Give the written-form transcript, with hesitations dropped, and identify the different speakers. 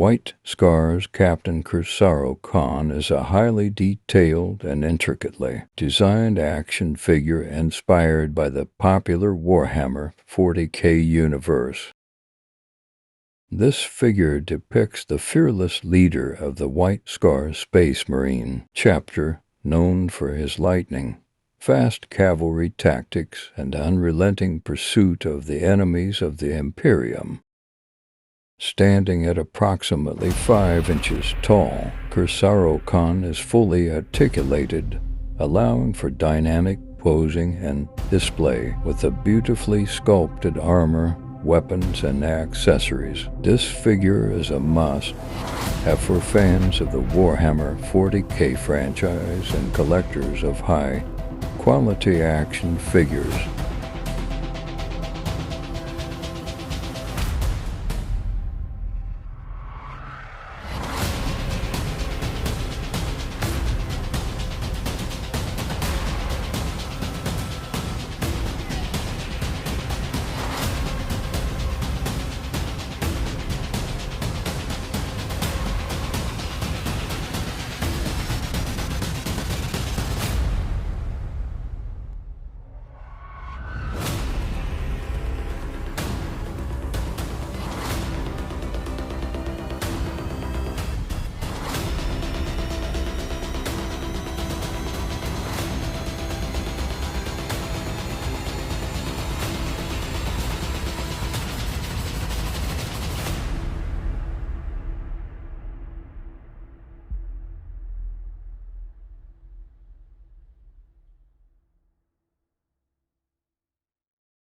Speaker 1: White Scar's Captain Kor'sarro is a highly detailed and intricately designed action figure inspired by the popular Warhammer 40K universe. This figure depicts the fearless leader of the White Scar Space Marine chapter, known for his lightning, fast cavalry tactics, and unrelenting pursuit of the enemies of the Imperium. Standing at approximately 5 inches tall, Kor'sarro is fully articulated, allowing for dynamic posing and display with a beautifully sculpted armor, weapons, and accessories. This figure is a must-have for fans of the Warhammer 40K franchise and collectors of high-quality action figures.